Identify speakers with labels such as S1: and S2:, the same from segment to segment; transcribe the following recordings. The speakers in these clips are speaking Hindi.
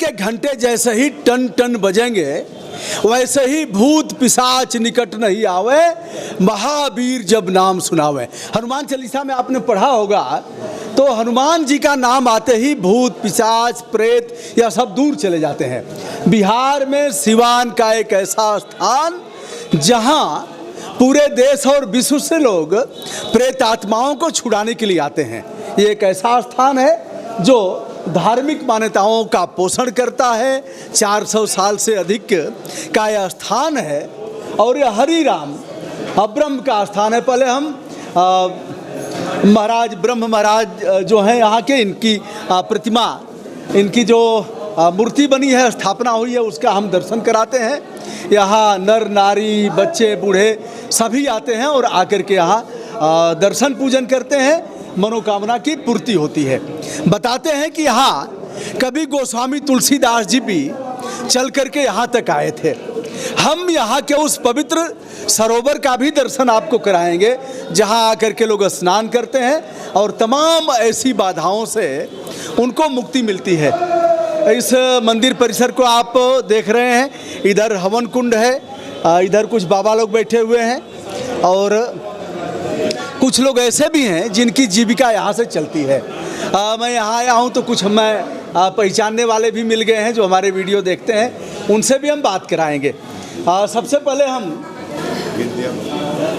S1: के घंटे जैसे ही टन टन बजेंगे, वैसे ही भूत पिशाच निकट नहीं आवे, महावीर जब नाम सुनावे। हनुमान चालीसा में आपने पढ़ा होगा, तो हनुमान जी का नाम आते ही भूत पिशाच प्रेत यह सब दूर चले जाते हैं। बिहार में सिवान का एक ऐसा स्थान जहां पूरे देश और विश्व से लोग प्रेत आत्माओं को छुड़ाने के लिए आते हैं। ये एक ऐसा स्थान है जो धार्मिक मान्यताओं का पोषण करता है। 400 साल से अधिक का यह स्थान है और यह हरि राम ब्रह्म का स्थान है। पहले हम महाराज ब्रह्म महाराज जो हैं यहाँ के, इनकी प्रतिमा, इनकी जो मूर्ति बनी है, स्थापना हुई है, उसका हम दर्शन कराते हैं। यहाँ नर नारी बच्चे बूढ़े सभी आते हैं और आकर के यहाँ दर्शन पूजन करते हैं, मनोकामना की पूर्ति होती है। बताते हैं कि यहाँ कभी गोस्वामी तुलसीदास जी भी चल करके यहाँ तक आए थे। हम यहाँ के उस पवित्र सरोवर का भी दर्शन आपको कराएंगे जहाँ आकर के लोग स्नान करते हैं और तमाम ऐसी बाधाओं से उनको मुक्ति मिलती है। इस मंदिर परिसर को आप देख रहे हैं, इधर हवन कुंड है, इधर कुछ बाबा लोग बैठे हुए हैं और कुछ लोग ऐसे भी हैं जिनकी जीविका यहाँ से चलती है। मैं यहाँ आया हूँ तो कुछ हमें पहचानने वाले भी मिल गए हैं जो हमारे वीडियो देखते हैं, उनसे भी हम बात कराएंगे। सबसे पहले हम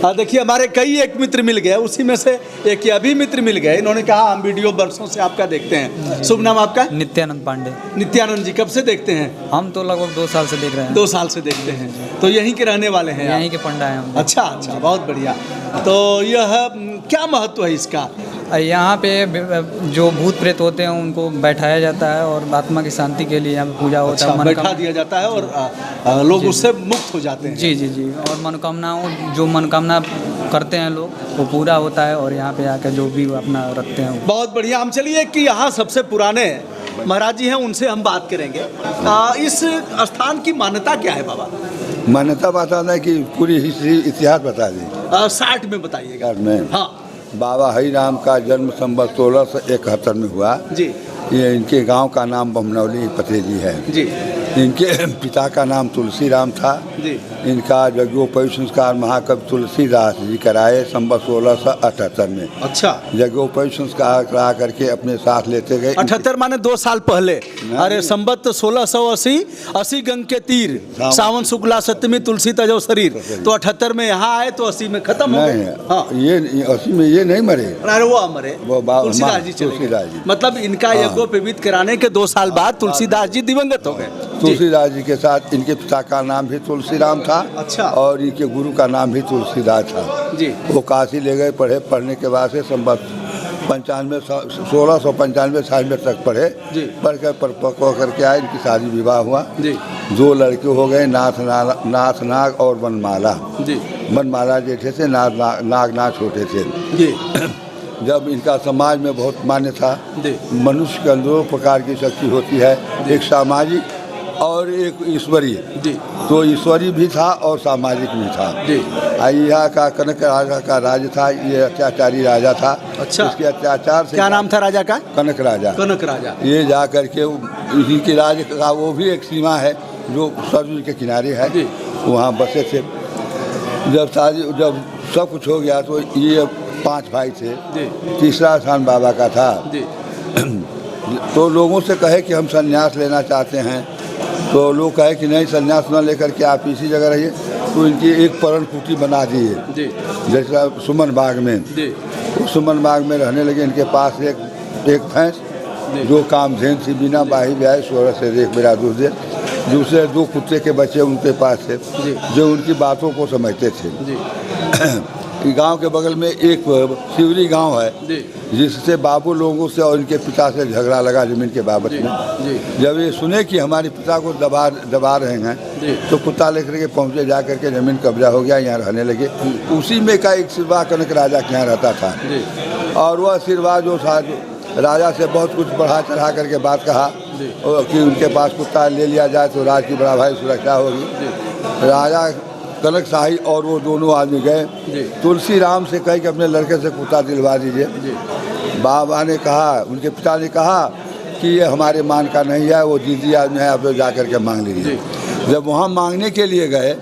S1: देखिए, हमारे कई एक मित्र मिल गए, उसी में से एक अभी मित्र मिल गए। इन्होंने कहा हम वीडियो बरसों से आपका देखते हैं। शुभ नाम आपका?
S2: नित्यानंद पांडे।
S1: नित्यानंद जी, कब से देखते हैं?
S2: हम तो लगभग 2 साल से देख रहे हैं।
S1: 2 साल से देखते हैं, तो यहीं के रहने वाले हैं?
S2: यहीं के पंडा हैं हम।
S1: अच्छा अच्छा, बहुत बढ़िया। तो यह क्या महत्व है इसका?
S2: यहाँ पे जो भूत प्रेत होते हैं उनको बैठाया जाता है और आत्मा की शांति के लिए यहाँ पे पूजा होता है।
S1: बैठा दिया जाता है और लोग उससे मुक्त हो जाते हैं।
S2: जी जी जी, और मनोकामनाओं जो मनोकामना करते हैं लोग वो पूरा होता है और यहाँ पे आकर जो भी अपना रखते हैं।
S1: बहुत बढ़िया। हम चलिए कि यहाँ सबसे पुराने महाराज जी हैं, उनसे हम बात करेंगे। इस स्थान की मान्यता क्या है बाबा?
S3: मान्यता बताना है कि पूरी हिस्ट्री इतिहास बता दें।
S1: 60 में बताइएगा।
S3: हाँ, बाबा हरि राम का जन्म संवत 1671 में हुआ जी। ये इनके गांव का नाम बमनौली पतेली है जी। इनके पिता का नाम तुलसी राम था जी। इनका यज्ञोपवीत संस्कार महाकवि तुलसीदास जी कराए संवत 1678 में। अच्छा। यज्ञोपवीत संस्कार करा करके अपने साथ लेते गए।
S1: 78 माने 2 साल पहले। अरे संवत 1680, 80 गंग के तीर, सावन शुक्ला सप्तमी तुलसी तजो शरीर। तो 78 में यहाँ आए तो 80 में खत्म हो गए। हाँ।
S3: ये 80 में ये नहीं मरे।
S1: अरे वो मरे, वो तुलसीदास जी चले गए। मतलब इनका यज्ञोपवीत कराने के 2 साल बाद तुलसीदास जी दिवंगत हो गए।
S3: तुलसीदास जी के साथ इनके पिता का नाम भी तुलसी राम था। अच्छा। और इनके गुरु का नाम भी तुलसीदास था जी। वो काशी ले गए, पढ़ने के बाद से संवत 1695 साल में तक पढ़े। पढ़ कर परिपक्व करके आए, इनकी शादी विवाह हुआ जी। 2 लड़के हो गए, नाथ नाग और वनमाला जी। वनमाला जेठे थे, नाग छोटे थे जी। जब इनका समाज में बहुत मान्य था, मनुष्य के अंदर 2 प्रकार की शक्ति होती है, एक सामाजिक और एक ईश्वरीय जी। तो ईश्वरीय भी था और सामाजिक भी था जी। यहाँ का कनक राजा का राज था, ये अत्याचारी राजा था। अच्छा। इसके अत्याचार से, क्या नाम था राजा का? कनक राजा। कनक राजा। ये जा करके इसी के राज का वो भी एक सीमा है जो सरजू के किनारे है, वहाँ बसे थे। जब सब कुछ हो गया तो ये 5 भाई थे, तीसरा स्थान बाबा का था। तो लोगों से कहे कि हम संन्यास लेना चाहते हैं, तो लोग कहे कि नहीं, संन्यास न लेकर के आप इसी जगह रहिए। तो इनकी एक परण कुटी बना दी है, जैसा सुमन बाग में। उस सुमन बाग में रहने लगे। इनके पास एक भैंस जो कामधेन थी, बिना बाही ब्याह 16 से देख मेरा दूध दे। दूसरे 2 कुत्ते के बच्चे उनके पास थे जो उनकी बातों को समझते थे। गांव के बगल में एक शिवरी गांव है जिससे बाबू लोगों से और इनके पिता से झगड़ा लगा जमीन के बाबत में। जब ये सुने कि हमारे पिता को दबा रहे हैं तो कुत्ता लेकर के पहुँचे, जा करके जमीन कब्जा हो गया, यहाँ रहने लगे। उसी में का एक सिरवा कनक राजा के यहाँ रहता था और वह सिरवा जो था राजा से बहुत कुछ बढ़ा चढ़ा करके बात कहा कि उनके पास कुत्ता ले लिया जाए तो राज की बड़ा भाई सुरक्षा होगी। राजा कनक शाही और वो दोनों आदमी गए, तुलसी राम से कहे कि अपने लड़के से कुत्ता दिलवा दीजिए। बाबा ने कहा, उनके पिता ने कहा कि ये हमारे मान का नहीं है, वो दीदी आज है, आप जा कर के मांग लीजिए। जब वहाँ मांगने के लिए गए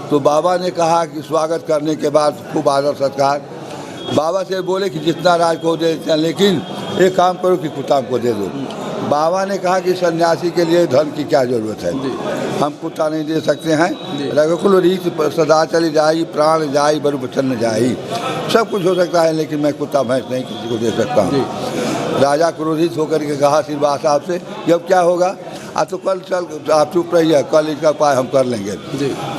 S3: तो बाबा ने कहा कि स्वागत करने के बाद खूब आदर सत्कार, बाबा से बोले कि जितना राज को दे देते हैं, लेकिन एक काम करो कि कुत्ता को दे दो। बाबा ने कहा कि सन्यासी के लिए धन की क्या जरूरत है, हम कुत्ता नहीं दे सकते हैं। रघुकुल रीत सदा चली जाई, प्राण जाई बरु वचन जाई, सब कुछ हो सकता है लेकिन मैं कुत्ता भैंस नहीं किसी को दे सकता हूँ। राजा क्रोधित होकर के कहा श्रीवास साहब से, जब क्या होगा, तो कल चल, आप चुप रहिए, कल इसका उपाय हम कर लेंगे।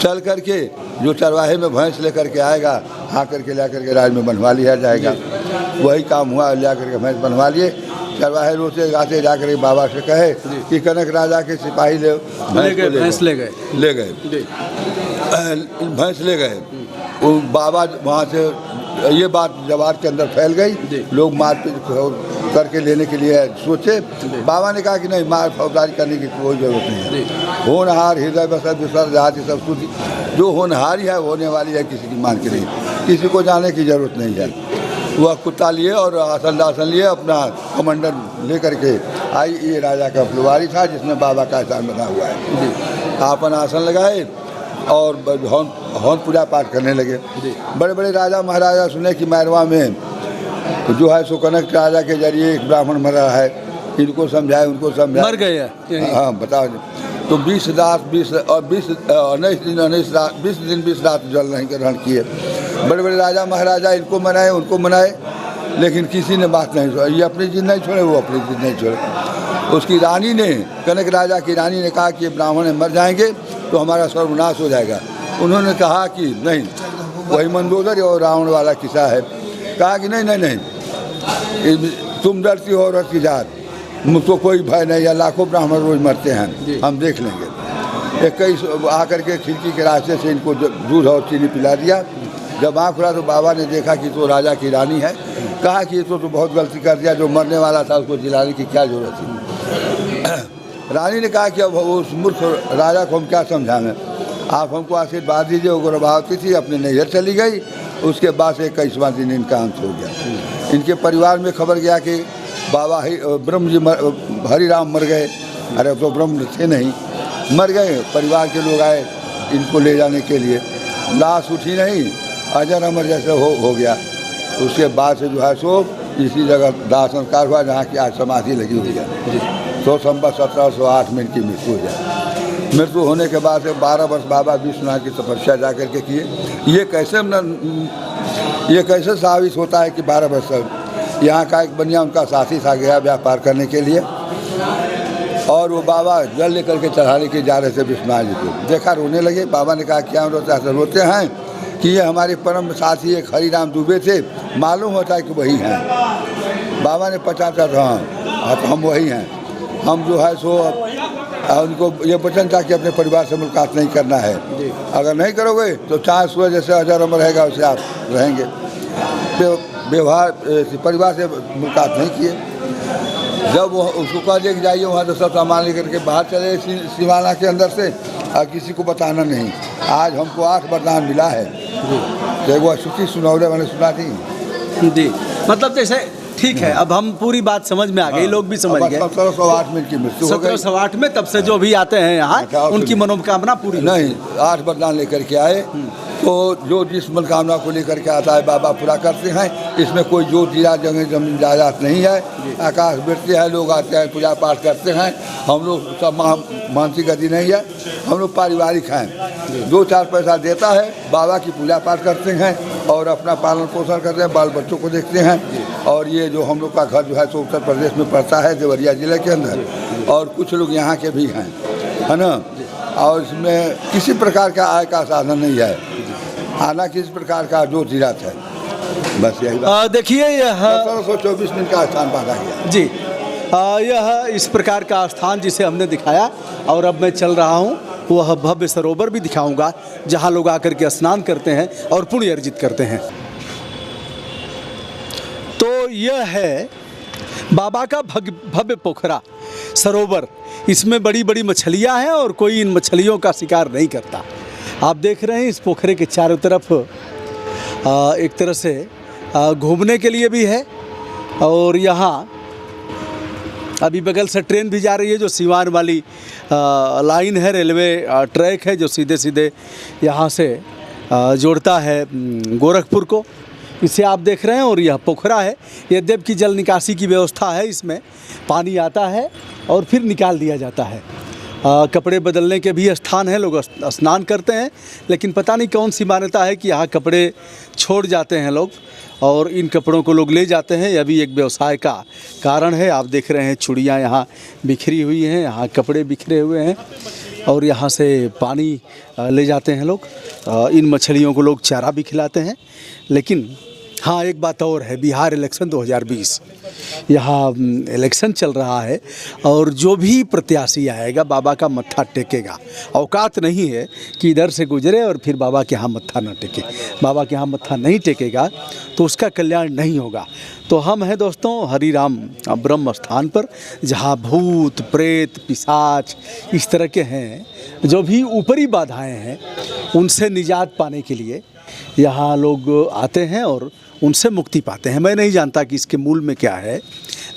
S3: चल करके जो चरवाहे में भैंस लेकर के आएगा, हाँ करके ला करके राज में बनवा लिया जाएगा। वही काम हुआ, ला करके भैंस बनवा लिए। चरवाहे रोते गाते जा कर बाबा से कहे कि कनक राजा के सिपाही भैंस ले गए भैंस ले गए। वो बाबा वहाँ से ये बात जवार के अंदर फैल गई, लोग मारपीट करके लेने के लिए सोचे। बाबा ने कहा कि नहीं, मार फौजदारी करने की कोई जरूरत नहीं है। होनहार हृदय बसर विसर जाति सब स्तुति, जो होनहारी है होने वाली है, किसी की मान के नहीं, किसी को जाने की जरूरत नहीं है। वह कुत्ता लिए और आसन लिए, अपना कमंडल लेकर के आई। ये राजा का फुलवारी था जिसमें बाबा का एहसान बना हुआ है। आपन आसन लगाए और हवन पूजा पाठ करने लगे। बड़े बड़े राजा महाराजा सुने कि मैरवा में तो जो है सो कनक राजा के जरिए एक ब्राह्मण मरा है, इनको समझाए उनको समझाए, मर गए। हाँ बताओ। तो 20 दिन 20 रात जल नहीं ग्रहण किए। बड़े बड़े राजा महाराजा इनको मनाए उनको मनाए, लेकिन किसी ने बात नहीं छोड़ी। ये अपनी जिद नहीं छोड़े, वो अपनी जिद नहीं छोड़े। उसकी रानी ने, कनक राजा की रानी ने कहा कि ब्राह्मण मर जाएंगे तो हमारा सर्वनाश हो जाएगा। उन्होंने कहा कि नहीं, वही मंदोदर और रावण वाला किस्सा है। कहा कि नहीं नहीं नहीं, तुम डरती हो औरत की जात, मुझको कोई भय नहीं है, लाखों ब्राह्मण रोज मरते हैं, हम देख लेंगे। 21 आकर के खिड़की के रास्ते से इनको दूध और चीनी पिला दिया। जब आँख खुला तो बाबा ने देखा कि तो राजा की रानी है। कहा कि ये तो बहुत गलती कर दिया, जो मरने वाला था उसको जिलाने की क्या जरूरत थी। रानी ने कहा कि अब उस मूर्ख राजा को हम क्या समझाएं, आप हमको आशीर्वाद दीजिए। वो गर्भवती थी, अपने नैहर चली गई। उसके बाद से 21वां दिन इनका अंत हो गया। इनके परिवार में खबर गया कि बाबा ब्रह्म जी हरिराम मर गए। अरे तो ब्रह्म थे नहीं, मर गए। परिवार के लोग आए इनको ले जाने के लिए, लाश उठी नहीं, अजर अमर जैसे हो गया। उसके बाद से जो है सो इसी जगह दाह संस्कार हुआ जहाँ की आज समाधि लगी हुई है। तो संवत 1708 में इनकी मृत्यु हो जाए। मृत्यु होने के बाद से 12 वर्ष बाबा विश्वनाथ की तपस्या जा कर के किए। ये कैसे साबित होता है कि 12 वर्ष यहाँ का एक बनिया उनका साथी था, गया व्यापार करने के लिए, और वो बाबा जल लेकर के चढ़ाने के जा रहे थे विश्वनाथ जी को। देखा, रोने लगे। बाबा ने कहा क्या रोता है? रोते हैं कि ये हमारे परम साथी एक हरिराम दुबे थे, मालूम होता है कि वही हैं। बाबा ने पहचाना था, हाँ हम वही हैं। हम जो है सो उनको ये वचन था कि अपने परिवार से मुलाकात नहीं करना है। अगर नहीं करोगे तो चाहे सुबह जैसे अजर अमर रहेगा वैसे आप रहेंगे। व्यवहार परिवार से मुलाकात नहीं किए। जब वो उसको कह दिया कि जाइए वहाँ तो सब सामान लेकर के बाहर चले सिवाना के अंदर से, और किसी को बताना नहीं। आज हमको 8 वरदान मिला है। तो वो श्रुति सुनौले मैंने सुना थी
S1: जी। मतलब जैसे ठीक है, अब हम पूरी बात समझ में आ गई, लोग भी समझ गए।
S3: 1708 में इनकी मृत्यु हो गई।
S1: 1708 में तब से जो भी आते हैं यहाँ उनकी मनोकामना पूरी
S3: नहीं, 8 वरदान लेकर के आए। तो जो जिस मनोकामना को लेकर के आता है बाबा पूरा करते हैं। इसमें कोई जो दिया जगह जमीन जायदाद नहीं है। आकाश वृत्ति है, लोग आते हैं पूजा पाठ करते हैं। हम लोग सब मानसिक गति नहीं है, हम लोग पारिवारिक हैं। 2-4 पैसा देता है, बाबा की पूजा पाठ करते हैं और अपना पालन पोषण करते हैं, बाल बच्चों को देखते हैं। और ये जो हम लोग का घर जो है तो उत्तर प्रदेश में पड़ता है, देवरिया जिले के अंदर, और कुछ लोग यहाँ के भी हैं, है ना। और इसमें किसी प्रकार का आय का साधन नहीं है, आना किसी प्रकार का जो तीरथ है, बस यही बात।
S1: देखिए यह
S3: 1724 में का स्थान बांधा गया
S1: जी। यह इस प्रकार का स्थान जिसे हमने दिखाया, और अब मैं चल रहा हूँ वह भव्य सरोवर भी दिखाऊंगा जहाँ लोग आकर के स्नान करते हैं और पुण्य अर्जित करते हैं। तो यह है बाबा का भव्य पोखरा सरोवर। इसमें बड़ी बड़ी मछलियाँ हैं और कोई इन मछलियों का शिकार नहीं करता। आप देख रहे हैं इस पोखरे के चारों तरफ एक तरह से घूमने के लिए भी है, और यहाँ अभी बगल से ट्रेन भी जा रही है जो सिवान वाली लाइन है, रेलवे ट्रैक है जो सीधे सीधे यहाँ से जोड़ता है गोरखपुर को। इसे आप देख रहे हैं और यह पोखरा है। ये देव की जल निकासी की व्यवस्था है, इसमें पानी आता है और फिर निकाल दिया जाता है। कपड़े बदलने के भी स्थान हैं, लोग स्नान करते हैं, लेकिन पता नहीं कौन सी मान्यता है कि यहाँ कपड़े छोड़ जाते हैं लोग और इन कपड़ों को लोग ले जाते हैं। यह भी एक व्यवसाय का कारण है। आप देख रहे हैं चूड़ियाँ यहाँ बिखरी हुई हैं, यहाँ कपड़े बिखरे हुए हैं और यहाँ से पानी ले जाते हैं लोग। इन मछलियों को लोग चारा भी खिलाते हैं। लेकिन हाँ, एक बात और है, बिहार इलेक्शन 2020 यहाँ इलेक्शन चल रहा है और जो भी प्रत्याशी आएगा बाबा का मत्था टेकेगा। औकात नहीं है कि इधर से गुजरे और फिर बाबा के यहाँ मत्था न टेके। बाबा के यहाँ मत्था नहीं टेकेगा तो उसका कल्याण नहीं होगा। तो हम हैं दोस्तों हरिराम ब्रह्म स्थान पर, जहाँ भूत प्रेत पिशाच इस तरह के हैं, जो भी ऊपरी बाधाएं हैं, उनसे निजात पाने के लिए यहाँ लोग आते हैं और उनसे मुक्ति पाते हैं। मैं नहीं जानता कि इसके मूल में क्या है,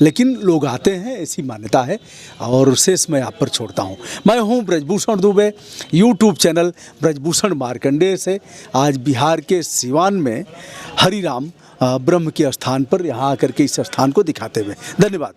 S1: लेकिन लोग आते हैं, ऐसी मान्यता है और शेष मैं आप पर छोड़ता हूँ। मैं हूँ ब्रजभूषण दुबे, यूट्यूब चैनल ब्रजभूषण मार्कंडेय से आज बिहार के सिवान में हरिराम ब्रह्म के स्थान पर यहाँ आकर के इस स्थान को दिखाते हुए। धन्यवाद।